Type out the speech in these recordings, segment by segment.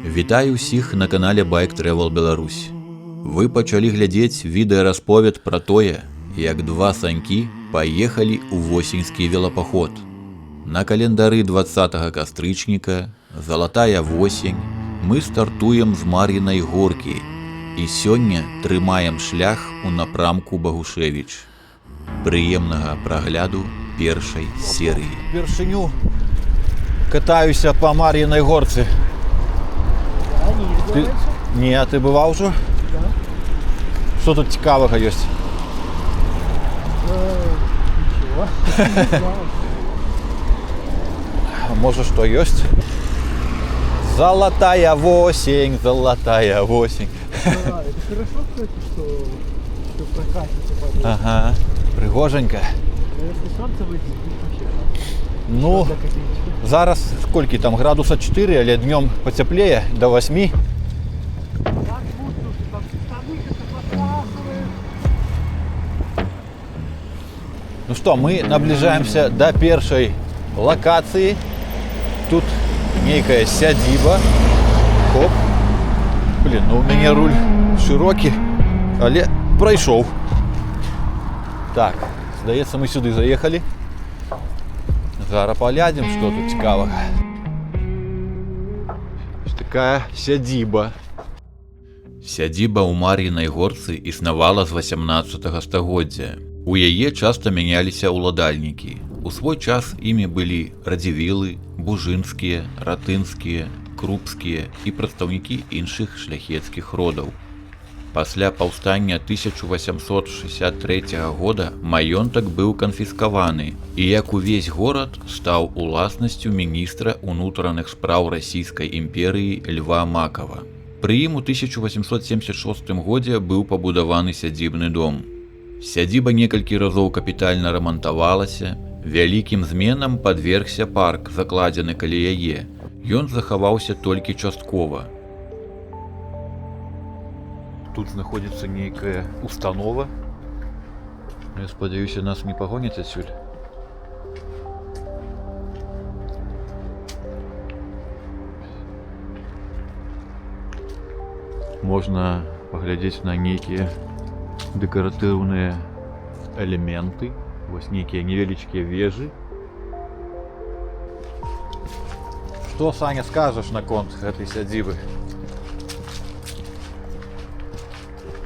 Вітаю ўсіх на канале Bike Travel Беларусь. Вы пачалі глядзець відэарасповед пра тое, як два санькі паехалі ў восеньскі велапаход. На календары 20 кастрычніка, залатая восень, мы стартуем з Мар'інай горкі і сёння трымаем шлях у напрамку Багушевіч. Прыемнага прагляду першай серыі. Упершыню катаюся по Мар'їній горці. Ні, а ти бував вже? Да. Що тут цікавого є? Ничего. Може, що є? Золотая осень, золотая осень. Да, это хорошо, кстати, что прокатится по ней. Ага, пригоженько. А если солнце выйдет, будет вообще Ну, для копеечки. зараз скільки там, градуса 4, але днем потеплее, до 8. Ну что, мы наближаемся до першей локации. Тут некая сядзіба. Хоп. Блин, ну у меня руль широкий, але пройшов. Так, здається, ми сюди заїхали. Зараз поглядим, що тут цікавого. Ось така сядзіба. Сядзіба ў Мар'інай горцы існавала з 18 стагоддзя. У яе часта мяняліся ўладальнікі. У свой час імі былі радзівілы, бужынскія, ратынскія, крупскія і прадстаўнікі іншых шляхецкіх родаў. Пасля паўстання 1863 года маёнтак быў канфіскаваны і, як увесь горад, стаў уласнасцю міністра ўнутраных спраў расійскай імперыі Льва Макава. Пры ім у 1876 годзе быў пабудаваны сядзібны дом. Сядзіба некалькі разоў капітальна рамантавалася, вялікім зменам падвергся парк, закладзены каля яе. Ён захаваўся толькі часткова. Тут знаходзіцца нейкая установа. Я спадзяюся, нас не пагоняць адсюль. Можна паглядзець на нейкія дэкаратыўныя элементы. Вось нейкія невялічкія вежы. Што, Саня, скажаш наконт гэтай сядзібы?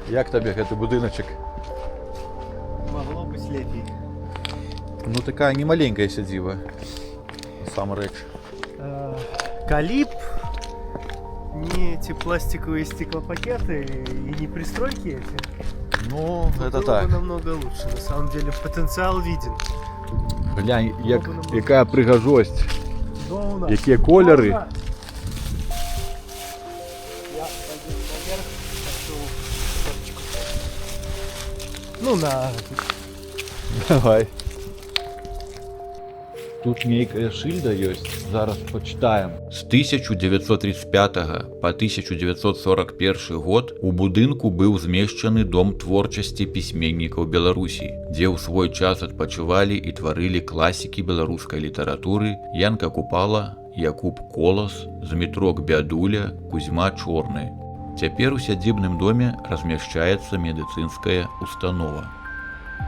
Як табе гэты будыначак? Могло быть лепей. Ну, такая немаленькая сядзіба. Сам рэч. Калиб, не эти пластиковые стеклопакеты и не пристройки эти. Ну, это Было так. бы намного лучше. На самом деле потенциал виден. Глянь, якая прыгажосць. Но у нас Якія колеры. можно. Я пойду наверх, хочу фоточку. Ну, на... Давай. Тут нейкая шыльда ёсць. Зараз пачытаем. З 1935 па 1941 год у будынку быў змешчаны дом творчасці пісьменнікаў Беларусі, дзе ў свой час адпачывалі і тварылі класікі беларускай літаратуры Янка Купала, Якуб Колас, Змітрок Бядуля, Кузьма Чорны. Цяпер у сядзібным доме размяшчаецца медыцынская установа.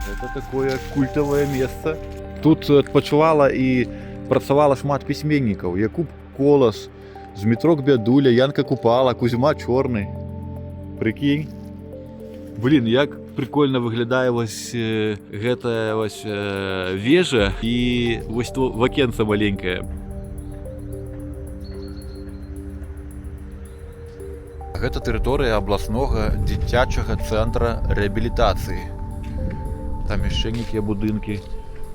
Это такое культавае месца. Тут адпачывала і працавала шмат пісьменнікаў. Якуб Колас, Змітрок Бядуля, Янка Купала, Кузьма Чорны. Прыкінь. Блін, як прикольна выглядае вось гэтая вось вежа і вось то вакенца маленькае. Гэта тэрыторыя абласнога дзіцячага цэнтра рэабілітацыі. Там яшчэ нейкія будынкі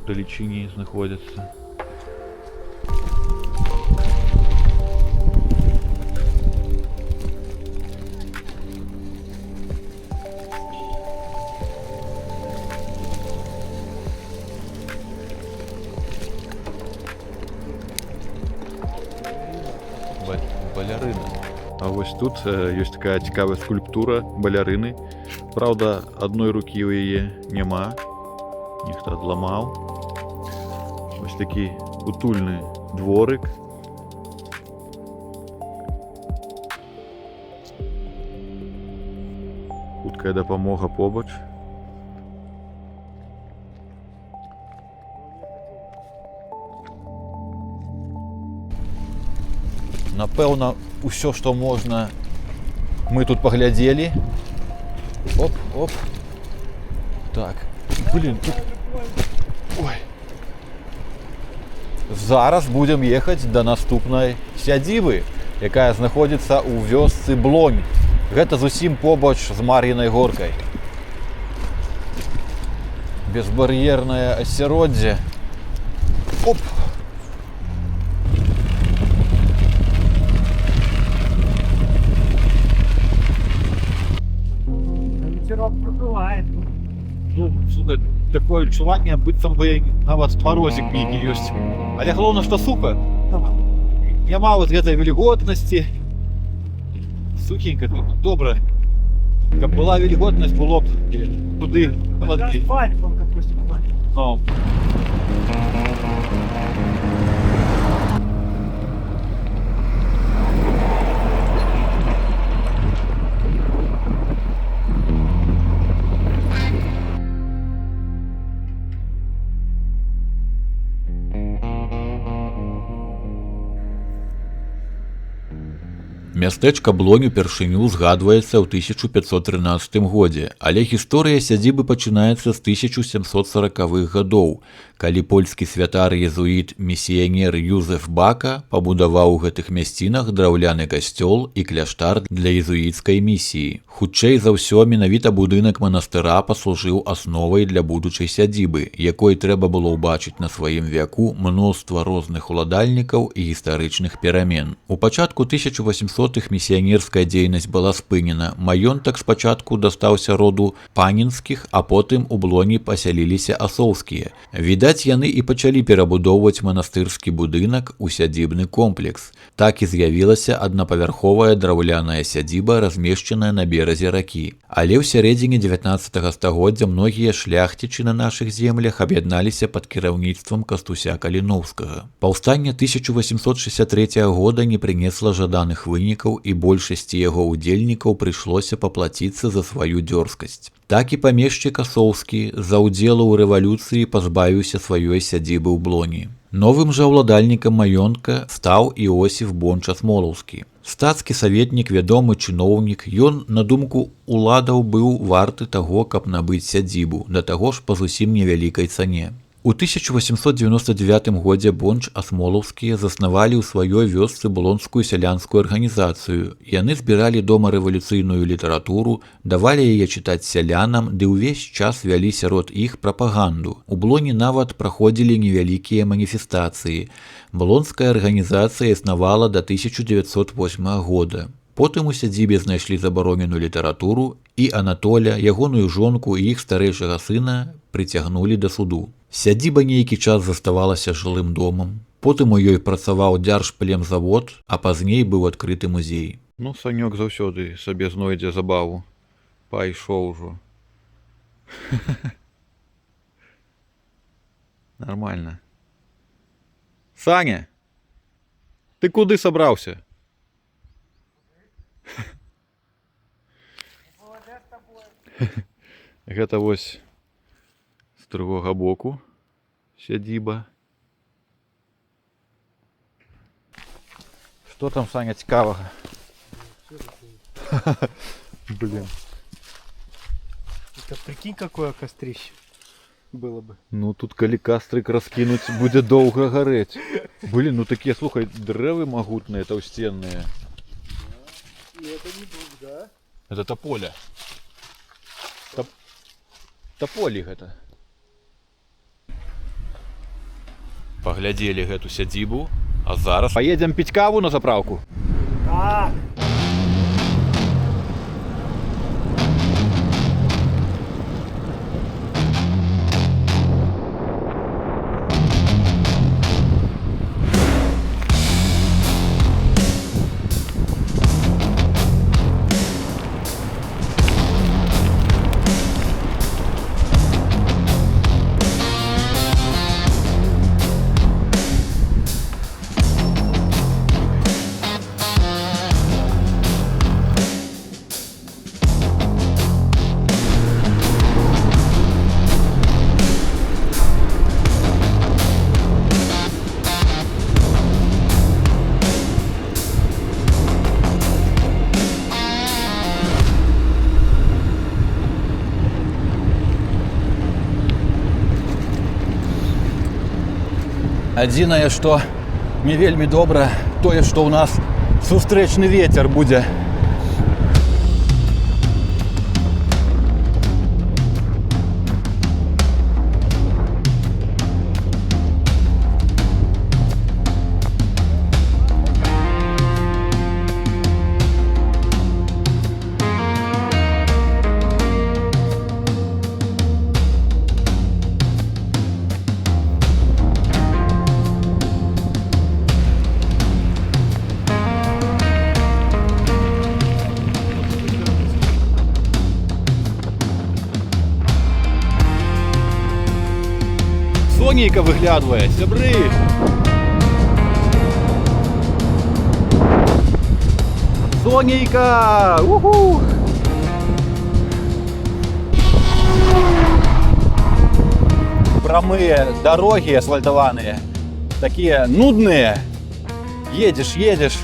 далечыні знаходзяцца. Балярына. А вось тут ёсць такая цікавая скульптура балярыны. Праўда, адной рукі ў яе няма. Нехта адламаў. Ось такі утульны дворык. Нейкая дапамога побач. Напэўна, усё, што можна, мы тут паглядзелі. Оп, оп. Так. Блин, тут... Ой. Зараз будзем ехаць да наступнай сядзібы, якая знаходзіцца ў вёсцы Блонь. Гэта зусім побач з Мар'інай горкай. Безбар'ернае асяроддзе. Оп! Ветерок продувает. Ну, слухай, такое адчуванне, быццам бы нават марозік нейкі ёсць. Але галоўна, што суха. Няма вот гэтай вільготнасці. Сухенька тут, добра. Каб была вільготнасць, было б туды халадней. Асфальт он какой-то. Ну. Мястэчка Блонь упершыню згадваецца ў 1513 годзе, але гісторыя сядзібы пачынаецца з 1740-х гадоў, калі польскі святар-езуіт місіянер Юзеф Бака пабудаваў у гэтых мясцінах драўляны касцёл і кляштар для езуіцкай місіі. Хутчэй за ўсё, менавіта будынак манастыра паслужыў асновай для будучай сядзібы, якой трэба было ўбачыць на сваім вяку мноства розных уладальнікаў і гістарычных перамен. У пачатку 1800-х місіянерская дзейнасць была спынена. Маёнтак спачатку дастаўся роду панінскіх, а потым у Блоні пасяліліся асоўскія. Відаць, яны і пачалі перабудоўваць манастырскі будынак у сядзібны комплекс. Так і з'явілася аднапавярховая драўляная сядзіба, размешчаная на беразе ракі. Але ў сярэдзіне 19 стагоддзя многія шляхцічы на нашых землях аб'ядналіся пад кіраўніцтвам Кастуся Каліноўскага. Паўстанне 1863 года не прынесла жаданых вынікаў, і большасці яго ўдзельнікаў прыйшлося паплаціцца за сваю дзёрзкасць. Так і памешчык асоўскі з-за ўдзелу ў рэвалюцыі пазбавіўся сваёй сядзібы ў Блоні. Новым жа ўладальнікам маёнтка стаў Іосіф Бонча-Смолаўскі. Стацкі саветнік, вядомы чыноўнік, ён, на думку уладаў, быў варты таго, каб набыць сядзібу, да таго ж па зусім невялікай цане. У 1899 годзе Бонч-Асмолаўскія заснавалі ў сваёй вёсцы блонскую сялянскую арганізацыю. Яны збіралі дома рэвалюцыйную літаратуру, давалі яе чытаць сялянам, ды ўвесь час вялі сярод іх прапаганду. У Блоні нават праходзілі невялікія маніфестацыі. Блонская арганізацыя існавала да 1908 года. Потым у сядзібе знайшлі забароненую літаратуру, і Анатоля, ягоную жонку і іх старэйшага сына прыцягнулі да суду. Сядзіба нейкі час заставалася жылым домам. Потым у ёй працаваў дзяржплемзавод, а пазней быў адкрыты музей. Ну, Санёк заўсёды сабе знойдзе забаву. Пайшоў ужо. Нормально. Саня, ты куды сабраўся? Гэта вось з другога боку сядзіба. Што там, Саня, цікавага? Блин. Это прикинь, какое кострище было бы. Ну тут калі кастрык раскінуць, будзе доўга гарэць. Блин, ну такія, слухай, дрэвы магутныя, таўсценныя. И это не дух, да? Это тополя. Тополі гэта. Паглядзелі гэту сядзібу, а зараз паедзем піць каву на заправку. Так. Адзінае, што не вельмі добра, тое, што ў нас сустрэчны вецер будзе. Сонейка выглядывае, сябры! Сонейка! Уху! Прамые дороги асфальтаваныя, такие нудные. Едешь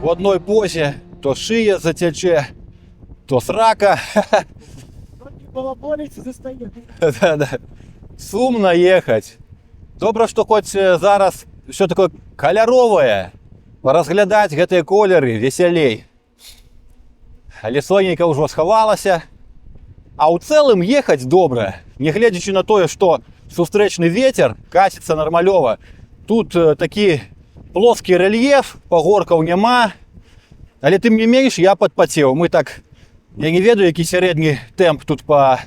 в одной позе, то шия затече, то срака. Балаболить застаем. Да. Сумно ехать. Добра, што хоць зараз все такое каляровае. Разглядаць гэтыя колеры весялей. Але сонейка ўжо схавалася. А ў цэлым ехаць добра, нягледзячы на тое, што сустрэчны вецер каціцца нармалёва. Тут такі плоскі рэльеф, пагоркаў няма. Але тым не менш я падпацеў. Мы так, я не ведаю, які сярэдні тэмп тут па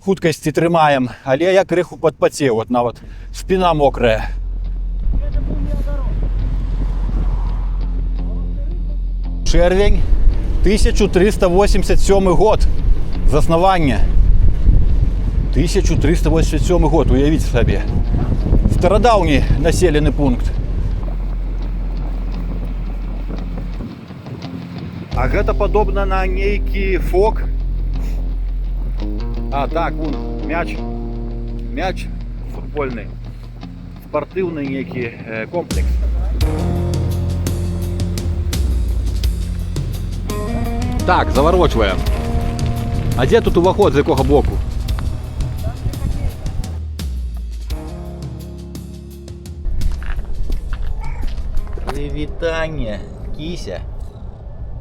хуткасці трымаем, але я крыху падпацеў, от нават спіна мокрая. Чэрвень 1387 год заснавання. 1387 год, уявіце сабе. Старадаўні населены пункт. А гэта падобна на нейкі фок. А, так, вон, мяч футбольный, спортивный некий комплекс. Так, заворочиваем. А где тут уваход, з якого боку? Привитание, кися.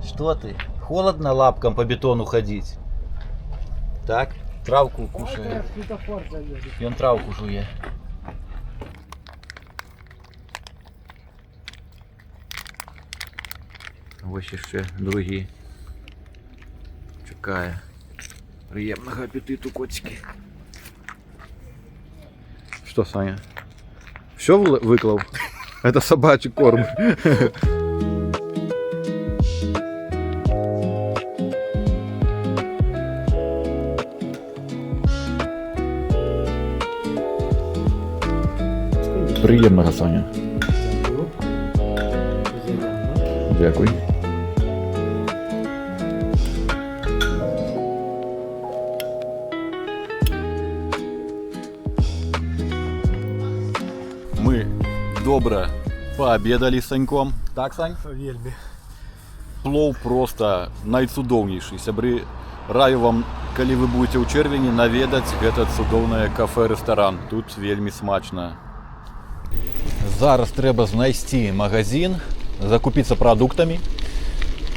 Что ты? Холодно лапкам по бетону ходить? Так? Травку кушає. Ён травку жує. Ось ще другі. Чекає. Приємного апетиту, котики. Що, Саня? Все виклав? Это собачий корм. Приємного, Саня. Дякую. Ми добре пообедали з Саньком. Так, Сань? Вельмі. Плов просто найцудоўнейшы. Сябры, раю вам, калі вы будете ў чэрвені, наведаць гэта цудоўнае кафе-рэстаран. Тут вельмі смачна. Зараз трэба знайсці магазин, закупіцца прадуктамі.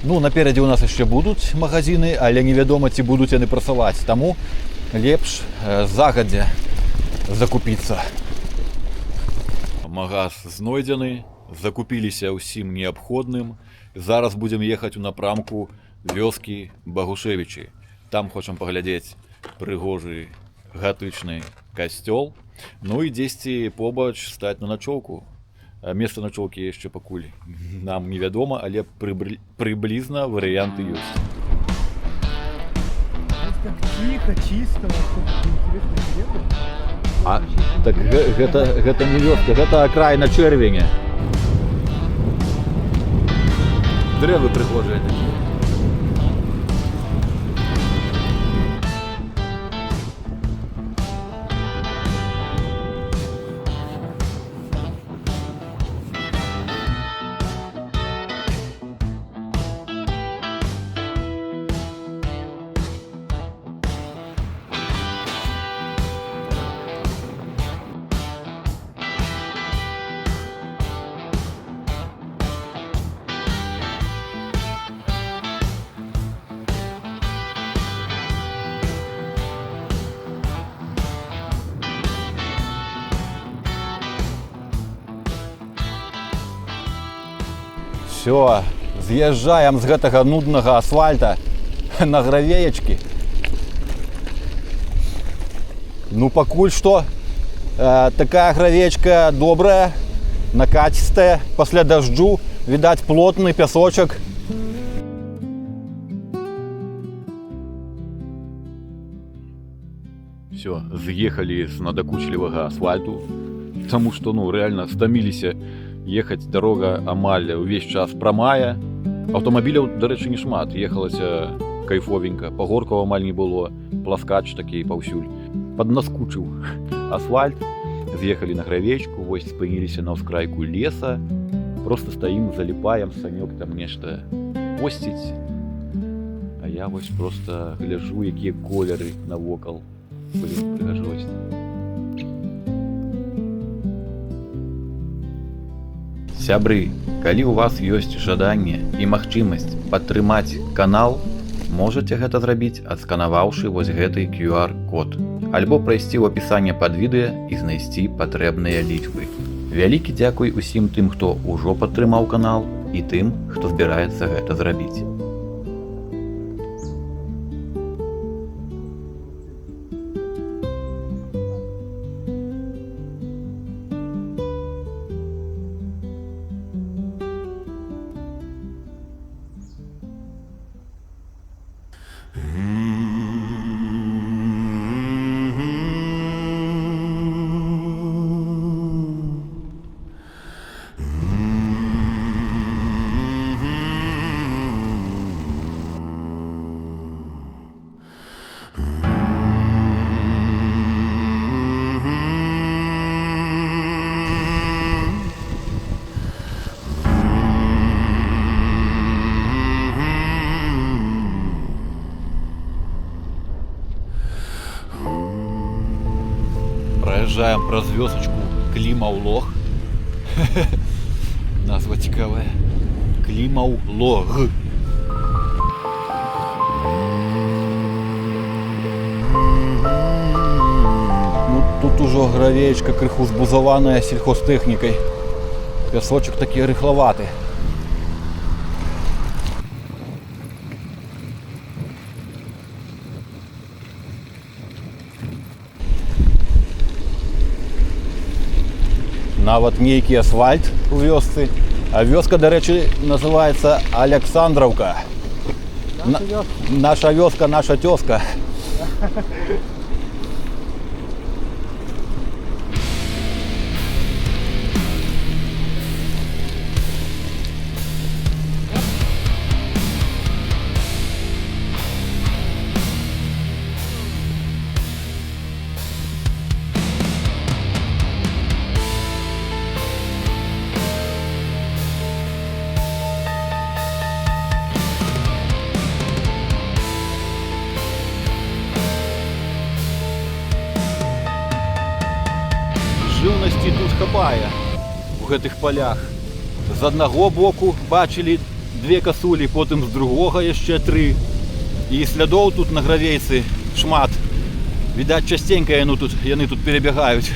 Ну, наперадзе у нас яшчэ будуць магазины, але невядома, ці будуць яны працаваць. Таму лепш загадзя закупіцца. Магаз знойдзены, закупіліся ўсім неабходным. Зараз будзем ехаць у напрамку вёскі Багушевічы. Там хочам паглядзець прыгожы гатычны касцёл. Ну і дзесьці побач стаць на начоўку. Месца начоўкі яшчэ пакуль нам невядома, але прыблізна варыянты ёсць. Тихо, чисто, интересно, где-то. А, так гэта не вёска, гэта акраіна Чэрвеня. Дрэвы прыгожыя такія. Все, з'язджаем з гэтага нуднага асфальта на гравеечкі. Ну, пакуль што такая гравечка добрая, накатістая, пасля дажджу, відаць, плотны пясочак. Все, з'ехалі з надакучлівага асфальту, таму што, ну, рэальна стаміліся ехаць, дарога амаль увесь час прамая. Аўтамабіляў, дарэчы, не шмат, ехалася кайфовенька, пагоркаў амаль не было, пласкач такі паўсюль. Паднаскучыў асфальт, з'ехалі на гравечку, вось спыніліся на ўскрайку леса, просто стаім, заліпаем, Санёк там нешта посціць, а я вось просто гляджу, якія колеры навокал. Блин, прыгажосць. Сябры, калі ў вас ёсць жаданне і магчымасць падтрымаць канал, можаце гэта зрабіць, адсканаваўшы вось гэты QR-код, альбо прайсці ў апісанне пад відэа і знайсці патрэбныя лічбы. Вялікі дзякуй усім тым, хто ўжо падтрымаў канал, і тым, хто збіраецца гэта зрабіць. Праезжаем праз вёсачку Клімаў-Лог. Назва цікавая. Клімаў-Лог. Ну, тут ужо гравеечка крыху збузаваная сельхозтэхнікай. Пясочак такі рыхлаваты. Нават нейкі асфальт у вёсцы. А вёска, дарэчы, называецца Аляксандраўка. Наша вёска, наша тёзка. Жыўнасці тут хапае у гэтых палях. З аднаго боку бачылі 2 касулі, потым з другога яшчэ 3. І слядоў тут на гравейцы шмат. Відаць, частенька яны тут перабягаюць.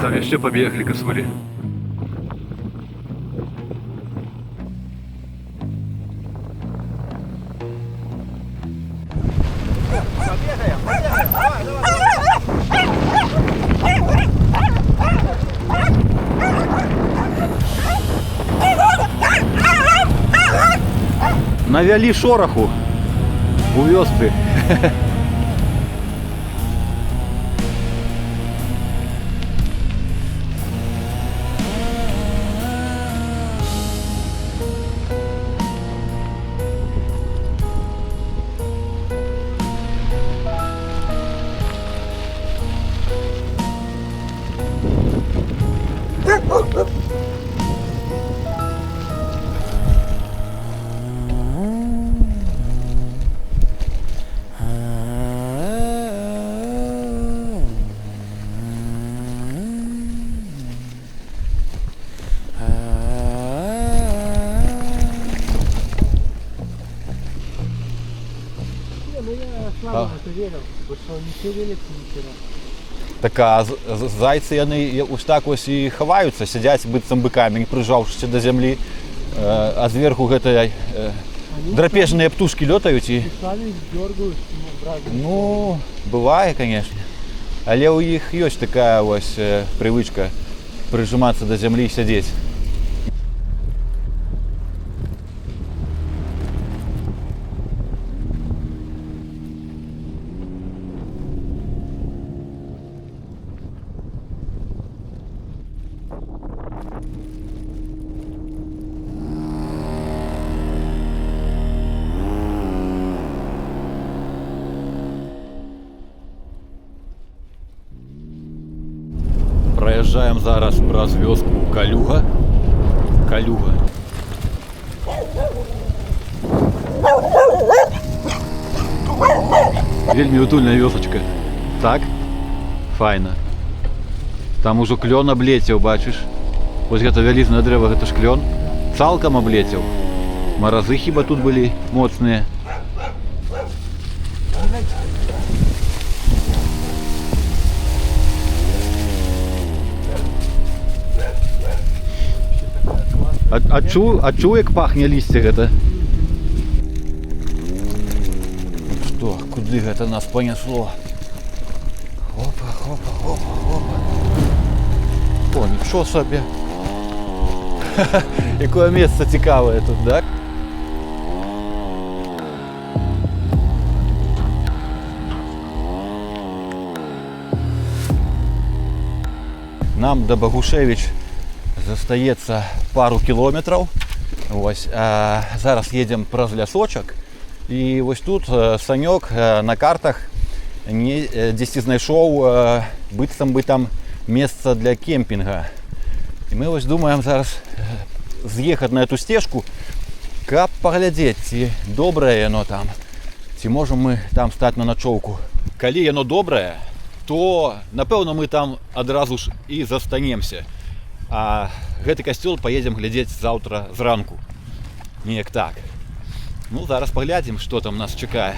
Там яшчэ пабеглі касулі. Навялі шораху у вёсцы. Ну я слабо это верил, потому что не шевелится ни хера. Так а зайцы яны ось так ось і хаваюцца, сядзяць быццам быкамі, не прыжаўшыся да зямлі, а зверху гэтыя драпежныя птушкі лётаюць і... Сами дергают, Ну, бывае, конечно. Але ў іх ёсць такая вось прывычка прыжымацца да зямлі і сядзець. Праязджаем зараз праз вёску Калюга. Калюга. Вельмі утульная вёсачка. Так? Файна. Там ужо клён аблецеў, бачыш? Вось гэта вялізнае дрэва, гэта ж клён. Цалкам аблецеў. Маразы хіба тут былі моцныя. Адчуў, як пахне лісце гэта? Што, куды гэта нас панесло? Опа, опа, опа, опа. О, нічого сабе. Якое месца цікавае тут, так? Нам до Багушевіч застаецца пару кілометраў. Вось, зараз едзем праз лясочак. І вось тут Санёк на картах дзесьці знайшоў быццам бы там месца для кемпінга. І мы вось думаем зараз з'ехаць на эту сцежку, каб паглядзець, ці добрае яно там, ці можам мы там стаць на начоўку. Калі яно добрае, то напэўна мы там адразу ж і застанемся. А гэты касцёл паедзем глядзець заўтра зранку. Неяк так. Ну, зараз паглядзім, што там нас чакае.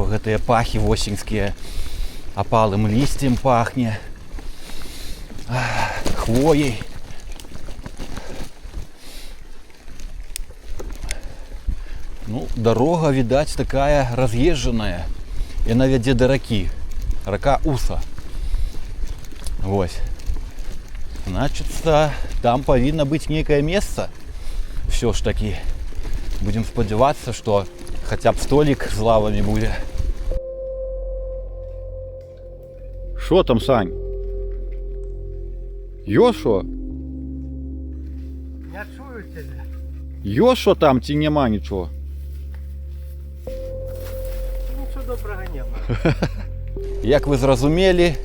Гэтыя пахі восеньскія, апалым лісцем пахне, хвоей. Ну, дарога, відаць, такая раз'езджаная. Яна вядзе да ракі. Рака Уса. Вось. Значыцца, там павінна быць нейкае месца. Всё ж такі. Будзем спадзявацца, што хаця б столік з лавамі будзе. Шо там, Сань? Ёшо? Я чую тебя. Ёшо там ці няма нічого? Нічого добрага няма. Як вы зразумелі,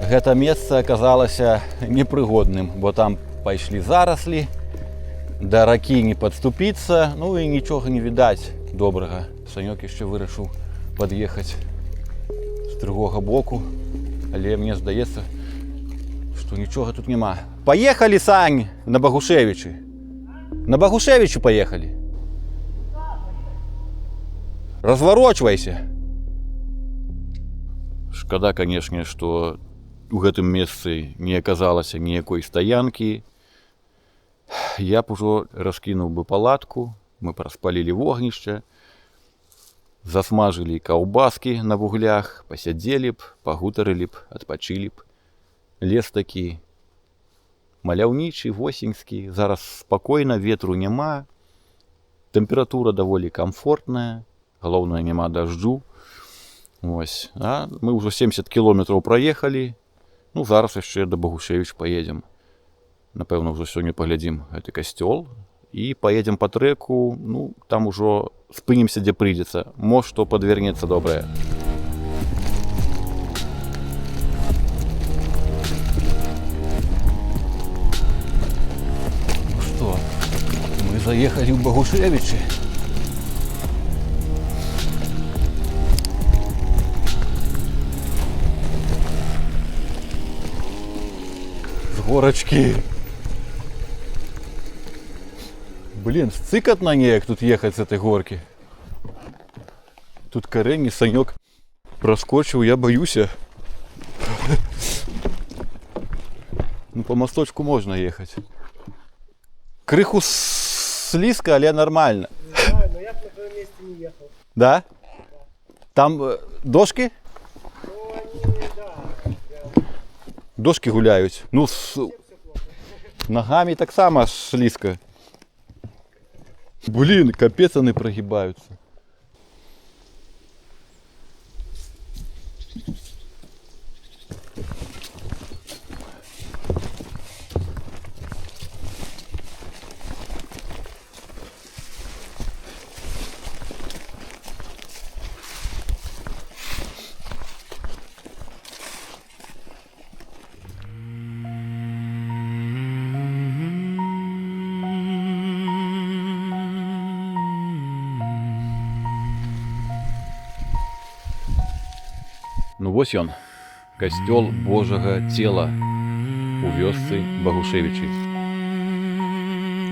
гэта месца аказалася непрыгодным, бо там пайшлі зараслі, да ракі не падступіцца, ну і нічога не відаць добрага. Санёк яшчэ вырашыў пад'ехаць з другога боку, але мне здаецца, што нічога тут няма. Паехалі, Сань, на Багушевічы. На Багушевічы паехалі. Разварочвайся. Шкада, канешне, што у гэтым месцы не аказалася ніякой стаянкі. Я б ужо раскінуў бы палатку, мы праспалілі вогнішча, засмажылі каўбаскі на вуглях, пасядзелі б, пагутарылі б, адпачылі б. Лес такі маляўнічы, восеньскі, зараз спакойна, ветру няма, тэмпература даволі камфортная, галоўнае, няма дажджу. Вось. А мы ўжо 70 кіложметраў праехалі, ну зараз яшчэ да Багушевіч паедзем. Напэўна, ўжо сёння паглядзім гэты касцёл і паедзем па трэку, ну, там ужо спынімся, дзе прыйдзецца. Мо што падвернецца добрае. Заехали в Богушевичи. С горочки. Блин, цикотно неяк тут ехать с этой горки. Тут корень, Санек проскочил, я боюсь. Ну, по мосточку можно ехать. Крыху слизко, але нормально. Не знаю, но я бы на твоем месте не ехал. Да? Там дошки? Ну, они, да. Дошки гуляють. Ну, з ногами так само слизко. Блін, капець вони прогибаються. Ну вось ён, касцёл Божага цела у вёсцы Багушевічы.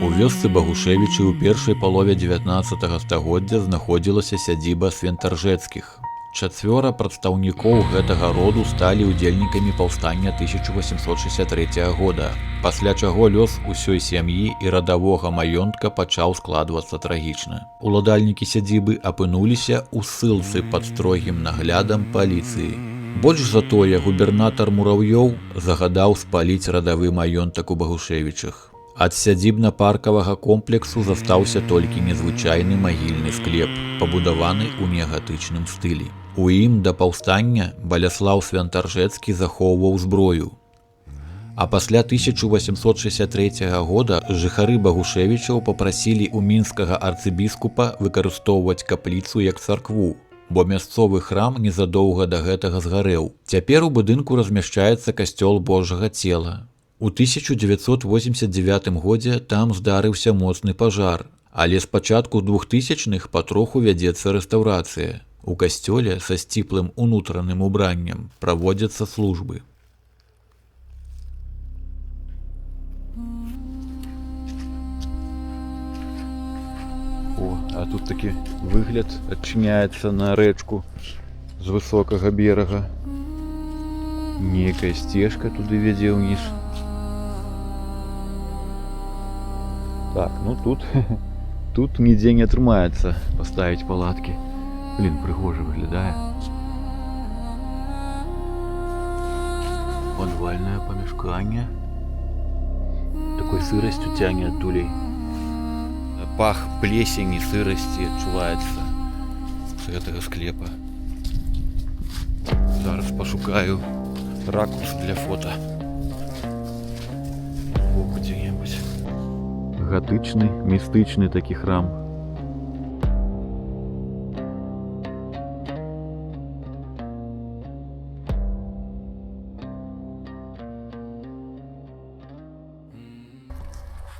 У вёсцы Багушевічы ў першай палове 19 стагоддзя знаходзілася сядзіба свентаржэцкіх. 4 прадстаўнікоў гэтага роду сталі ўдзельнікамі паўстання 1863 года, пасля чаго лёс усёй сям'і і радавога маёнтка пачаў складвацца трагічна. Уладальнікі сядзібы апынуліся ў ссылцы пад строгім наглядам паліцыі. Больш за тое, губернатар Мурав'ёў загадаў спаліць радавы маёнтак у Багушевічах. Ад сядзібна-паркавага комплексу застаўся толькі незвычайны магільны склеп, пабудаваны ў неагатычным стылі. У ім да паўстання Баляслаў Свентаржэцкі захоўваў зброю. А пасля 1863 года жыхары Багушевічаў папрасілі ў мінскага арцыбіскупа выкарыстоўваць капліцу як царкву, бо мясцовы храм незадоўга да гэтага згарэў. Цяпер у будынку размяшчаецца касцёл Божага цела. У 1989 годзе там здарыўся моцны пажар, але з пачатку 2000-х патроху вядзецца рэстаўрацыя. У касцёле са сціплым унутраным убраннем праводзяцца службы. О, а тут такі выгляд адчыняецца на рэчку з высокага берага. Некая сцежка туды вядзе ўніз. Так, ну тут нідзе не атрымаецца паставіць палаткі. Блин, прыгожа выглядае. Подвальное памяшканне. Такой сырасцю цягне адтулей. Пах плесені, сырасці адчуваецца з гэтага склепа. Зараз пашукаю ракурс для фота. О, дзе-небудзь. Гатычны, містычны такі храм.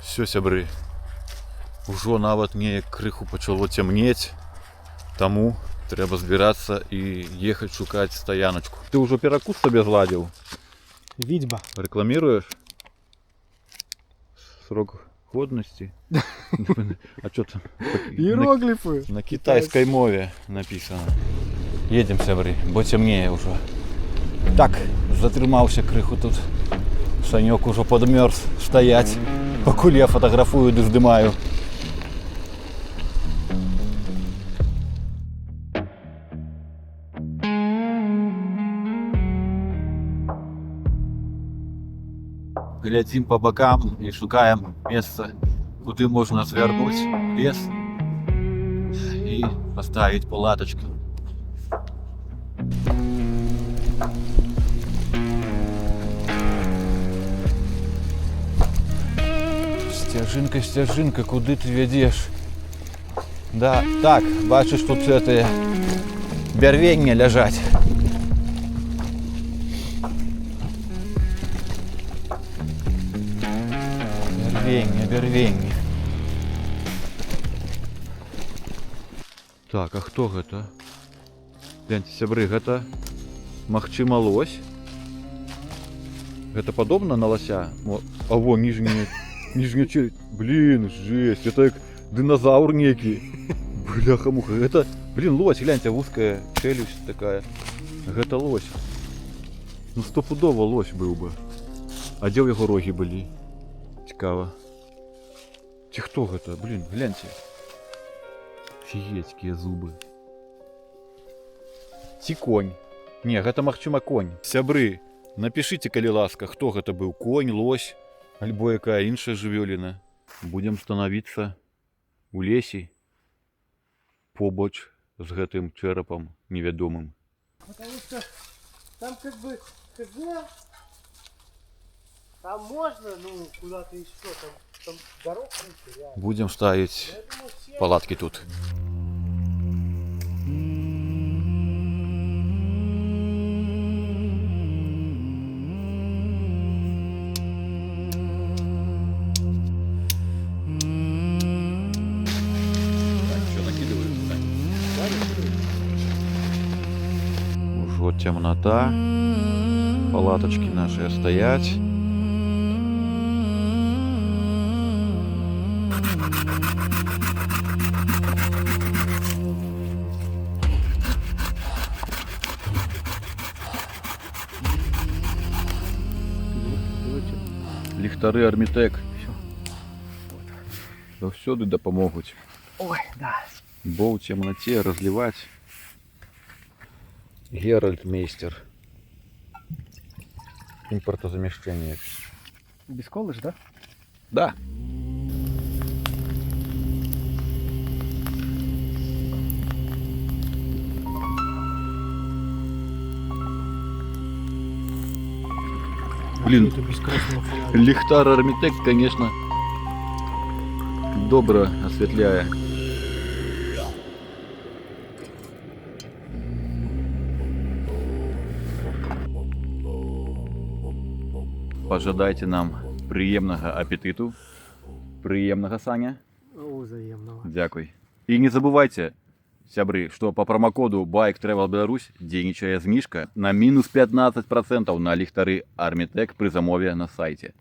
Всё, сябры, ужо нават неяк крыху пачало цямнець, таму трэба збірацца і ехаць шукаць стаяначку. Ты ўжо перакус сабе зладзіў? Відьба. Рекламируешь? Срок годности? А что там? Иероглифы. На китайской мове написано. Едем, сябры, бо цемнее уже. Так, затрымаўся крыху тут. Санёк ужо подмёрз стаять. Пакуль я фотографую ды здымаю. Глядзім по бокам і шукаем месца, куды можна звярнуць лес і паставіць палатачку. Сцяжынка, сцяжынка, куды ты вядзеш? Да, так, бачыш, тут гэтыя бярвенні ляжаць. Бярвенні. Так, а хто гэта? Гляньце, сябры, гэта магчыма лось? Гэта падобна на лося? А во, ніжняя челюсть. Блин, жесть, это як динозавр некі. Бляха-муха, гэта, блин, лось, гляньте, вузкая челюсть такая. Гэта лось. Ну, стопудова лось быў бы. А дзе ў яго рогі былі? Цікава. Ці хто гэта? Блин, гляньте. Офігеть, якія зубы. Ці конь? Не, гэта магчыма конь. Сябры, напішыце, калі ласка, хто гэта быў? Конь, лось, альбо якая іншая жывёліна. Будзем станавіцца у лесе побач з гэтым чэрапам невядомым. Потому что там как бы ХГ, там можно, ну, куда-то еще, там дорог нет, реально. Будзем ставіць Я думаю, все палаткі тут. Ужо темнота, палаточки наши стоять. Ліхтары Армітек заўсёды дапамогуць. Ой, да. Бо ў цемнаце разліваць. Геральт-мейстер. Импортозамещение. Без колыш, да? Да. Блин, Это без красного фонаря. ліхтар Армітек, конечно, добра осветляе. Пожадайте нам прыемнага апетыту. Прыемнага, Саня. О, взаимного. Дякуй. І не забывайте, сябры, што па промакоду Bike Travel Беларусь дзейнічае зніжка на мінус 15% на ліхтары Армітек пры замове на сайце.